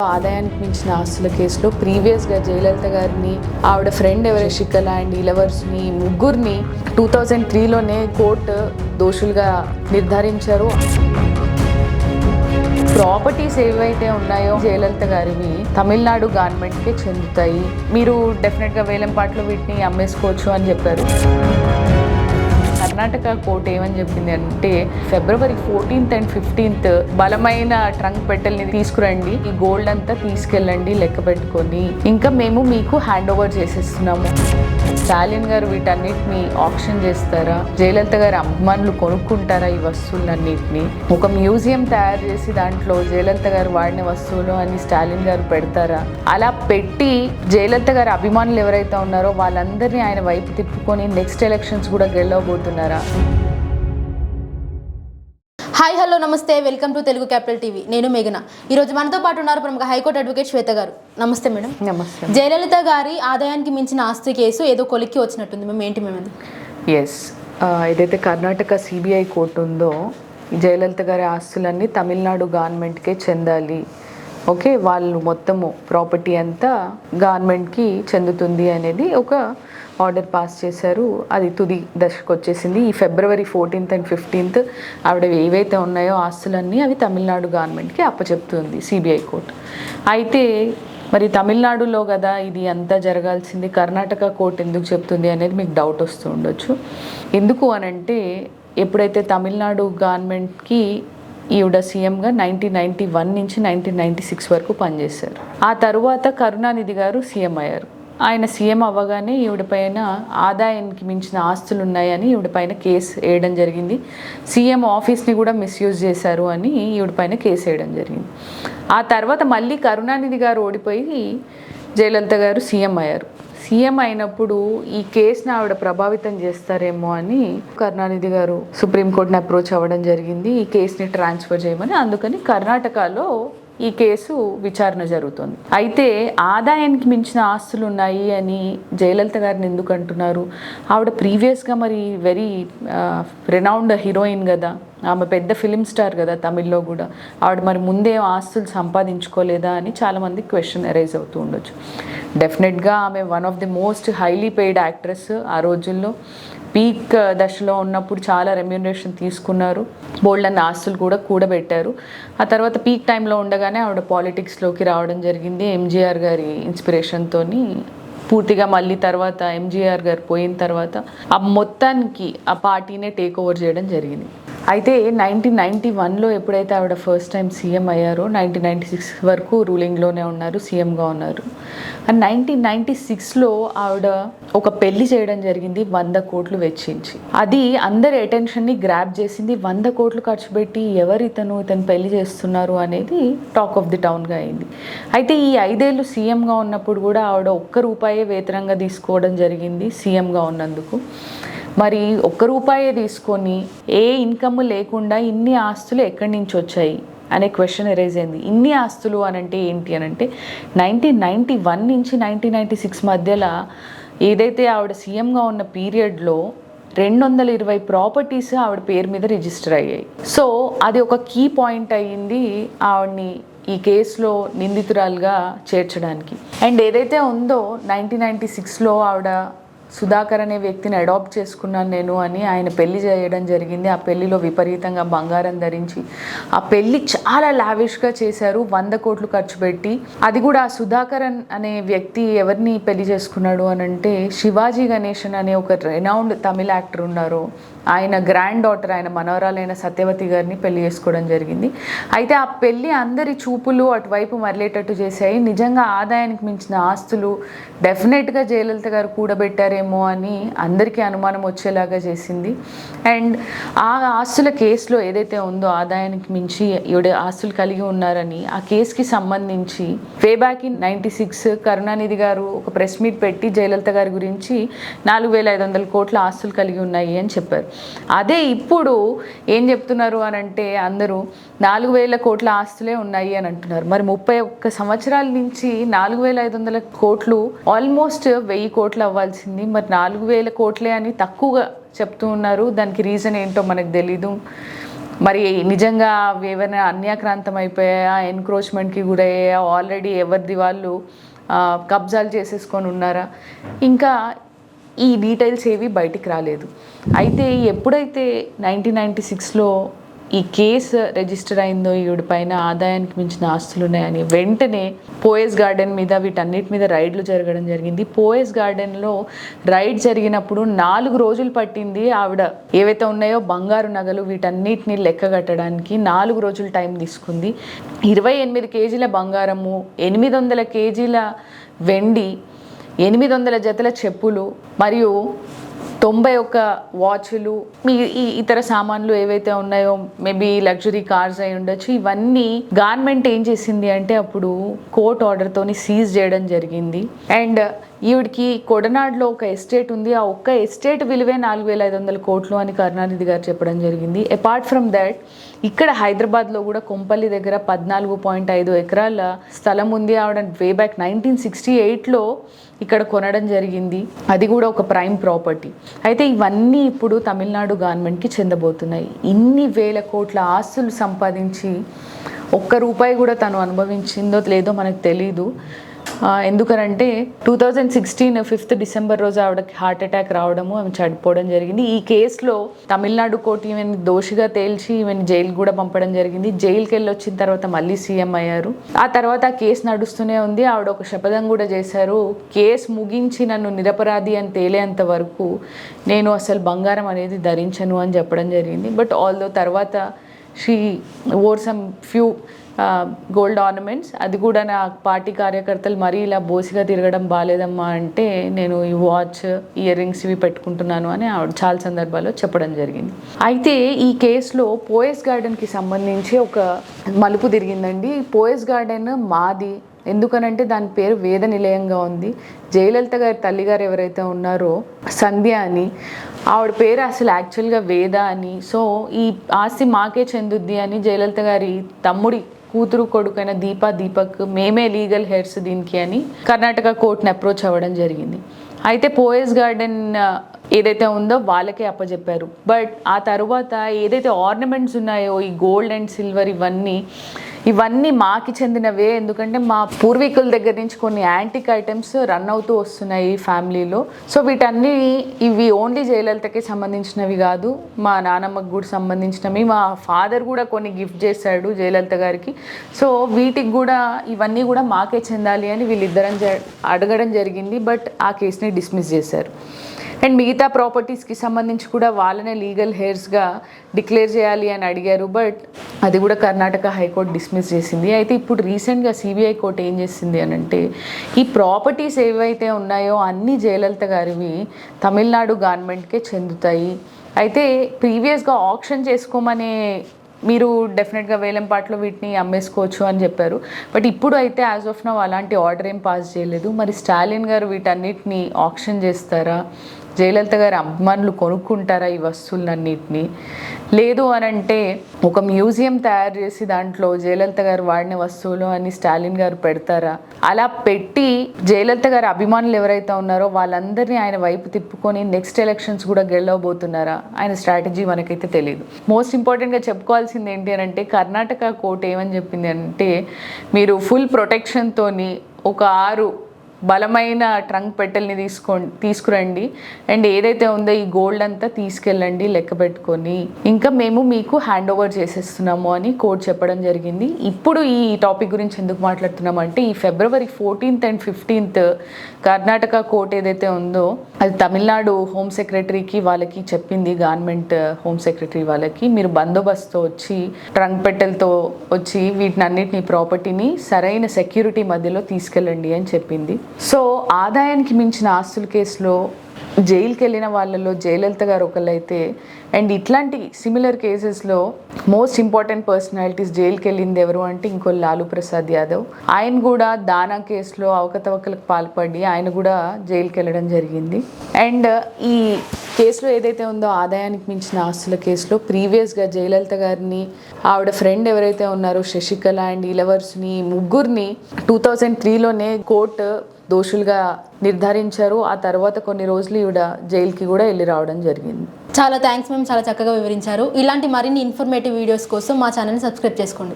ఆదాయానికి మించిన ఆస్తుల కేసులో ప్రీవియస్గా జయలలిత గారిని, ఆవిడ ఫ్రెండ్ ఎవరు శిఖల అండ్ ఇలవర్స్ని ముగ్గురిని 2003లోనే కోర్టు దోషులుగా నిర్ధారించారు. ప్రాపర్టీస్ ఏవైతే ఉన్నాయో జయలలిత గారివి తమిళనాడు గవర్నమెంట్కే చెందుతాయి, మీరు డెఫినెట్గా వేలంపాట్లో వీటిని అమ్మేసుకోవచ్చు అని చెప్పారు. కర్ణాటక కోర్టు ఏమని చెప్పింది అంటే February 14th and 15th బలమైన ట్రంక్ పెట్టెల్ని తీసుకురండి, ఈ గోల్డ్ అంతా తీసుకెళ్ళండి లెక్క పెట్టుకొని, ఇంకా మేము మీకు హ్యాండ్ ఓవర్ చేసేస్తున్నాము. స్టాలిన్ గారు వీటన్నిటిని ఆప్షన్ చేస్తారా, జయలలిత గారి అభిమానులు కొనుక్కుంటారా ఈ వస్తువులన్నిటిని? ఒక మ్యూజియం తయారు చేసి దాంట్లో జయలలిత గారు వాడిన వస్తువులు అని స్టాలిన్ గారు పెడతారా? అలా పెట్టి జయలలిత గారి అభిమానులు ఎవరైతే ఉన్నారో వాళ్ళందరినీ ఆయన వైపు తిప్పుకొని నెక్స్ట్ ఎలక్షన్స్ కూడా గెలవబోతున్నారా? హాయ్ హలో నమస్తే, welcome to Telugu capital TV. నేను మేఘన. ఈరోజు మనతో పాటు ఉన్నారు ప్రముఖ హైకోర్టు అడ్వకేట్ శ్వేత గారు. నమస్తే మేడం. నమస్తే. జయలలిత గారి ఆదాయానికి మించిన ఆస్తి కేసు ఏదో కొలిక్కి వచ్చినట్టుంది మేము, ఏంటి మేము అది? ఎస్, ఏదైతే కర్ణాటక సిబిఐ కోర్టు ఉందో జయలలిత గారి ఆస్తులన్నీ తమిళనాడు గవర్నమెంట్కే చెందాలి, ఓకే, వాళ్ళు మొత్తము ప్రాపర్టీ అంతా గవర్నమెంట్కి చెందుతుంది అనేది ఒక ఆర్డర్ పాస్ చేశారు. అది తుది దశకు వచ్చేసింది. ఈ February 14th and 15th ఆవిడ ఏవైతే ఉన్నాయో ఆస్తులన్నీ అవి తమిళనాడు గవర్నమెంట్కి అప్పచెప్తుంది సిబిఐ కోర్టు. అయితే మరి తమిళనాడులో కదా ఇది అంతా జరగాల్సింది, కర్ణాటక కోర్టు ఎందుకు చెప్తుంది అనేది మీకు డౌట్ వస్తూ ఉండొచ్చు. ఎందుకు అనంటే ఎప్పుడైతే తమిళనాడు గవర్నమెంట్కి ఈవిడ సీఎంగా 1991 నుంచి 1996 వరకు పనిచేశారు. ఆ తరువాత కరుణానిధి గారు సీఎం అయ్యారు. ఆయన సీఎం అవ్వగానే ఈవిడ పైన ఆదాయానికి మించిన ఆస్తులు ఉన్నాయని ఈవిడ పైన కేసు వేయడం జరిగింది. సీఎం ఆఫీస్ని కూడా మిస్యూజ్ చేశారు అని ఈవిడ పైన కేసు వేయడం జరిగింది. ఆ తర్వాత మళ్ళీ కరుణానిధి గారు ఓడిపోయి జయలలిత గారు సీఎం అయ్యారు. సీఎం అయినప్పుడు ఈ కేసుని ఆవిడ ప్రభావితం చేస్తారేమో అని కరుణానిధి గారు సుప్రీంకోర్టుని అప్రోచ్ అవ్వడం జరిగింది, ఈ కేసుని ట్రాన్స్ఫర్ చేయమని. అందుకని కర్ణాటకలో ఈ కేసు విచారణ జరుగుతుంది. అయితే ఆదాయానికి మించిన ఆస్తులు ఉన్నాయి అని జయలలిత గారిని ఎందుకు అంటున్నారు? ఆవిడ ప్రీవియస్గా మరి వెరీ రెనౌండ్ హీరోయిన్ కదా, ఆమె పెద్ద ఫిలిం స్టార్ కదా తమిళ్లో కూడా, ఆవిడ మరి ముందే ఆస్తులు సంపాదించుకోలేదా అని చాలామంది క్వశ్చన్ అరైజ్ అవుతూ ఉండొచ్చు. డెఫినెట్గా ఆమె one of the most highly paid actress. ఆ రోజుల్లో పీక్ దశలో ఉన్నప్పుడు చాలా రెమ్యూనరేషన్ తీసుకున్నారు, బోల్డ్ అన్న ఆస్తులు కూడా కూడబెట్టారు. ఆ తర్వాత పీక్ టైంలో ఉండగానే ఆవిడ పాలిటిక్స్లోకి రావడం జరిగింది. ఎంజీఆర్ గారి ఇన్స్పిరేషన్తో పూర్తిగా మళ్ళీ తర్వాత ఎంజీఆర్ గారు పోయిన తర్వాత ఆ మొత్తానికి ఆ పార్టీనే టేక్ ఓవర్ చేయడం జరిగింది. అయితే 1991లో ఎప్పుడైతే ఆవిడ ఫస్ట్ టైం సీఎం అయ్యారో 1996 వరకు రూలింగ్లోనే ఉన్నారు, సీఎంగా ఉన్నారు. అండ్ 1996లో ఆవిడ ఒక పెళ్లి చేయడం జరిగింది 100 కోట్లు వెచ్చించి. అది అందరి అటెన్షన్ని గ్రాప్ చేసింది. 100 కోట్లు ఖర్చు పెట్టి ఇతను పెళ్లి చేస్తున్నారు అనేది టాక్ ఆఫ్ ది టౌన్గా అయింది. అయితే ఈ 5 ఏళ్ళు సీఎంగా ఉన్నప్పుడు కూడా ఆవిడ ₹1 వేతనంగా తీసుకోవడం జరిగింది సీఎంగా ఉన్నందుకు. మరి ₹1 తీసుకొని ఏ ఇన్కమ్ లేకుండా ఇన్ని ఆస్తులు ఎక్కడి నుంచి వచ్చాయి అనే క్వశ్చన్ ఎరైజ్ అయింది. ఇన్ని ఆస్తులు అనంటే ఏంటి అనంటే 1991 నుంచి 1996 మధ్యలో ఏదైతే ఆవిడ సీఎంగా ఉన్న పీరియడ్లో 220 ప్రాపర్టీస్ ఆవిడ పేరు మీద రిజిస్టర్ అయ్యాయి. సో అది ఒక కీ పాయింట్ అయ్యింది ఆవిడని ఈ కేసులో నిందితురాలుగా చేర్చడానికి. అండ్ ఏదైతే ఉందో 1996లో ఆవిడ సుధాకర్ అనే వ్యక్తిని అడాప్ట్ చేసుకున్నాను నేను అని ఆయన పెళ్లి చేయడం జరిగింది. ఆ పెళ్లిలో విపరీతంగా బంగారం ధరించి ఆ పెళ్లి చాలా లావిష్గా చేశారు, 100 కోట్లు ఖర్చు పెట్టి. అది కూడా ఆ సుధాకర్ అనే వ్యక్తి ఎవరిని పెళ్లి చేసుకున్నాడు అని అంటే శివాజీ గణేశన్ అనే ఒక రెనౌండ్ తమిళ యాక్టర్ ఉన్నారు, ఆయన గ్రాండ్ డాటర్, ఆయన మనవరాలైన సత్యవతి గారిని పెళ్లి చేసుకోవడం జరిగింది. అయితే ఆ పెళ్లి అందరి చూపులు అటువైపు మరలేటట్టు చేశాయి. నిజంగా ఆదాయానికి మించిన ఆస్తులు డెఫినెట్గా జయలలిత గారు కూడబెట్టారేమో అని అందరికీ అనుమానం వచ్చేలాగా చేసింది. అండ్ ఆ ఆస్తుల కేసులో ఏదైతే ఉందో ఆదాయానికి మించి ఈవిడ ఆస్తులు కలిగి ఉన్నారని ఆ కేసుకి సంబంధించి వే బ్యాక్ ఇన్ 96 కరుణానిధి గారు ఒక ప్రెస్ మీట్ పెట్టి జయలలిత గారి గురించి 4500 కోట్ల ఆస్తులు కలిగి ఉన్నాయి అని చెప్పారు. అదే ఇప్పుడు ఏం చెప్తున్నారు అని అంటే అందరూ 4000 కోట్ల ఆస్తులే ఉన్నాయి అని అంటున్నారు. మరి 31 సంవత్సరాల నుంచి 4500 కోట్లు ఆల్మోస్ట్ 1000 కోట్లు అవ్వాల్సింది, మరి 4000 కోట్లే అని తక్కువగా చెప్తూ ఉన్నారు. దానికి రీజన్ ఏంటో మనకు తెలీదు. మరి నిజంగా ఏమైనా అన్యాక్రాంతం అయిపోయాయా, ఎన్క్రోచ్మెంట్కి గురయ్యాయా, ఆల్రెడీ ఎవరిది వాళ్ళు కబ్జాలు చేసేసుకొని ఉన్నారా, ఇంకా ఈ డీటెయిల్స్ ఏవి బయటికి రాలేదు. అయితే ఎప్పుడైతే 1996లో ఈ కేసు రిజిస్టర్ అయిందో ఈవిడ పైన ఆదాయానికి మించిన ఆస్తులు ఉన్నాయని, వెంటనే పోయస్ గార్డెన్ మీద వీటన్నిటి మీద రైడ్లు జరగడం జరిగింది. పోయస్ గార్డెన్లో రైడ్ జరిగినప్పుడు 4 రోజులు పట్టింది ఆవిడ ఏవైతే ఉన్నాయో బంగారు నగలు వీటన్నిటిని లెక్క కట్టడానికి 4 రోజులు టైం తీసుకుంది. 28 కేజీల బంగారము, 800 కేజీల వెండి, 800 జతల చెప్పులు మరియు 91 వాచ్లు, ఈ ఇతర సామాన్లు ఏవైతే ఉన్నాయో, మేబీ లగ్జరీ కార్స్ అయి ఉండొచ్చు, ఇవన్నీ గవర్నమెంట్ ఏం చేసింది అంటే అప్పుడు కోర్ట్ ఆర్డర్తోని సీజ్ చేయడం జరిగింది. అండ్ ఈవిడికి కొడనాడులో ఒక ఎస్టేట్ ఉంది, ఆ ఒక్క ఎస్టేట్ విలువే 4,500 కోట్లు అని కరుణానిధి గారు చెప్పడం జరిగింది. అపార్ట్ ఫ్రమ్ దాట్ ఇక్కడ హైదరాబాద్లో కూడా కొంపల్లి దగ్గర 14.5 ఎకరాల స్థలం ఉంది. ఆవిడ వే బ్యాక్ 1968లో ఇక్కడ కొనడం జరిగింది, అది కూడా ఒక ప్రైమ్ ప్రాపర్టీ. అయితే ఇవన్నీ ఇప్పుడు తమిళనాడు గవర్నమెంట్కి చెందబోతున్నాయి. ఇన్ని వేల కోట్ల ఆస్తులు సంపాదించి ఒక్క రూపాయి కూడా తను అనుభవించిందో లేదో మనకు తెలీదు. ఎందుకనంటే 2016 5th డిసెంబర్ రోజు ఆవిడకి హార్ట్ అటాక్ రావడము, ఆమె చనిపోవడం జరిగింది. ఈ కేసులో తమిళనాడు కోర్టు ఈమెను దోషిగా తేల్చి ఈమెను జైలు కూడా పంపడం జరిగింది. జైలుకి వెళ్ళి వచ్చిన తర్వాత మళ్ళీ సీఎం అయ్యారు. ఆ తర్వాత ఆ కేసు నడుస్తూనే ఉంది. ఆవిడ ఒక శపథం కూడా చేశారు, కేసు ముగించి నన్ను నిరపరాధి అని తేలేంత వరకు నేను అసలు బంగారం అనేది ధరించను అని చెప్పడం జరిగింది. బట్ ఆల్దో తర్వాత she wore some few gold ornaments. అది కూడా నా పార్టీ కార్యకర్తలు మరీ ఇలా బోసిగా తిరగడం బాగాలేదమ్మా అంటే నేను ఈ వాచ్, ఇయర్ రింగ్స్ ఇవి పెట్టుకుంటున్నాను అని ఆవిడ చాలా సందర్భాల్లో చెప్పడం జరిగింది. అయితే ఈ కేసులో పోయస్ గార్డెన్కి సంబంధించి ఒక మలుపు తిరిగిందండి. పోయస్ గార్డెన్ మాది, ఎందుకనంటే దాని పేరు వేద నిలయంగా ఉంది. జయలలిత గారి తల్లిగారు ఎవరైతే ఉన్నారో సంధ్య అని, ఆవిడ పేరు అసలు యాక్చువల్గా వేద అని. సో ఈ ఆస్తి మాకే చెందుద్ది అని జయలలిత గారి తమ్ముడి కూతురు కొడుకైన దీపక్ మేమే లీగల్ హెయిర్స్ దీనికి అని కర్ణాటక కోర్టుని అప్రోచ్ అవ్వడం జరిగింది. అయితే పోయస్ గార్డెన్ ఏదైతే ఉందో వాళ్ళకే అప్పచెప్పారు. బట్ ఆ తర్వాత ఏదైతే ఆర్నమెంట్స్ ఉన్నాయో ఈ గోల్డ్ అండ్ సిల్వర్ ఇవన్నీ మాకి చెందినవే, ఎందుకంటే మా పూర్వీకుల దగ్గర నుంచి కొన్ని యాంటిక్ ఐటమ్స్ రన్ అవుతూ వస్తున్నాయి ఫ్యామిలీలో. సో ఇవి ఓన్లీ జయలలితకి సంబంధించినవి కాదు, మా నానమ్మకు కూడా సంబంధించినవి. మా ఫాదర్ కూడా కొన్ని గిఫ్ట్ చేశాడు జయలలిత గారికి. సో వీటికి కూడా ఇవన్నీ కూడా మాకే చెందాలి అని వీళ్ళిద్దరం అడగడం జరిగింది. బట్ ఆ కేసుని డిస్మిస్ చేశారు. అండ్ మిగతా ప్రాపర్టీస్కి సంబంధించి కూడా వాళ్ళనే లీగల్ హెయిర్స్గా డిక్లేర్ చేయాలి అని అడిగారు. బట్ అది కూడా కర్ణాటక హైకోర్టు డిస్మిస్ చేసింది. అయితే ఇప్పుడు రీసెంట్గా సిబిఐ కోర్టు ఏం చేసింది అని అంటే ఈ ప్రాపర్టీస్ ఏవైతే ఉన్నాయో అన్ని జయలలిత గారివి తమిళనాడు గవర్నమెంట్కే చెందుతాయి. అయితే ప్రీవియస్గా ఆక్షన్ చేసుకోమనే మీరు డెఫినెట్గా వేలంపాట్లో వీటిని అమ్మేసుకోవచ్చు అని చెప్పారు. బట్ ఇప్పుడు అయితే యాజ్ ఆఫ్ నౌ అలాంటి ఆర్డర్ ఏం పాస్ చేయలేదు. మరి స్టాలిన్ గారు వీటన్నిటిని ఆక్షన్ చేస్తారా, జయలలిత గారి అభిమానులు కొనుక్కుంటారా ఈ వస్తువులన్నిటిని, లేదు అని అంటే ఒక మ్యూజియం తయారు చేసి దాంట్లో జయలలిత గారు వాడిన వస్తువులు అని స్టాలిన్ గారు పెడతారా, అలా పెట్టి జయలలిత గారి అభిమానులు ఎవరైతే ఉన్నారో వాళ్ళందరినీ ఆయన వైపు తిప్పుకొని నెక్స్ట్ ఎలక్షన్స్ కూడా గెలవబోతున్నారా, ఆయన స్ట్రాటజీ మనకైతే తెలియదు. మోస్ట్ ఇంపార్టెంట్గా చెప్పుకోవాల్సింది ఏంటి అని అంటే కర్ణాటక కోర్టు ఏమని చెప్పింది అంటే మీరు ఫుల్ ప్రొటెక్షన్తోని ఒక 6 బలమైన ట్రంక్ పెట్టెల్ని తీసుకురండి అండ్ ఏదైతే ఉందో ఈ గోల్డ్ అంతా తీసుకెళ్ళండి లెక్క పెట్టుకొని, ఇంకా మేము మీకు హ్యాండ్ ఓవర్ చేసేస్తున్నాము అని కోర్టు చెప్పడం జరిగింది. ఇప్పుడు ఈ టాపిక్ గురించి ఎందుకు మాట్లాడుతున్నామంటే ఈ February 14th and 15th Karnataka court ఏదైతే ఉందో అది తమిళనాడు హోమ్ సెక్రటరీకి వాళ్ళకి చెప్పింది, గవర్నమెంట్ హోమ్ సెక్రటరీ వాళ్ళకి, మీరు బందోబస్తుతో వచ్చి ట్రంక్ పెట్టెలతో వచ్చి వీటిని అన్నిటిని ప్రాపర్టీని సరైన సెక్యూరిటీ మధ్యలో తీసుకెళ్ళండి అని చెప్పింది. సో ఆదాయానికి మించిన ఆస్తుల కేసులో జైలుకి వెళ్ళిన వాళ్ళలో జయలలిత గారు ఒకళ్ళైతే, అండ్ ఇట్లాంటి సిమిలర్ కేసెస్లో మోస్ట్ ఇంపార్టెంట్ పర్సనాలిటీస్ జైలుకి వెళ్ళింది ఎవరు అంటే ఇంకో లాలూ ప్రసాద్ యాదవ్. ఆయన కూడా దానా కేసులో అవకతవకలకు పాల్పడి ఆయన కూడా జైలుకి వెళ్ళడం జరిగింది. అండ్ ఈ కేసులో ఏదైతే ఉందో ఆదాయానికి మించిన ఆస్తుల కేసులో ప్రీవియస్గా జయలలిత గారిని ఆవిడ ఫ్రెండ్ ఎవరైతే ఉన్నారో శశికళ అండ్ ఇలవర్స్ని ముగ్గురిని 2003లోనే కోర్టు దోషులుగా నిర్ధారించారు. ఆ తర్వాత కొన్ని రోజులు ఈవిడ జైలుకి కూడా వెళ్ళి రావడం జరిగింది. చాలా థ్యాంక్స్ మ్యామ్, చాలా చక్కగా వివరించారు. ఇలాంటి మరిన్ని ఇన్ఫర్మేటివ్ వీడియోస్ కోసం మా ఛానల్ని సబ్స్క్రైబ్ చేసుకోండి.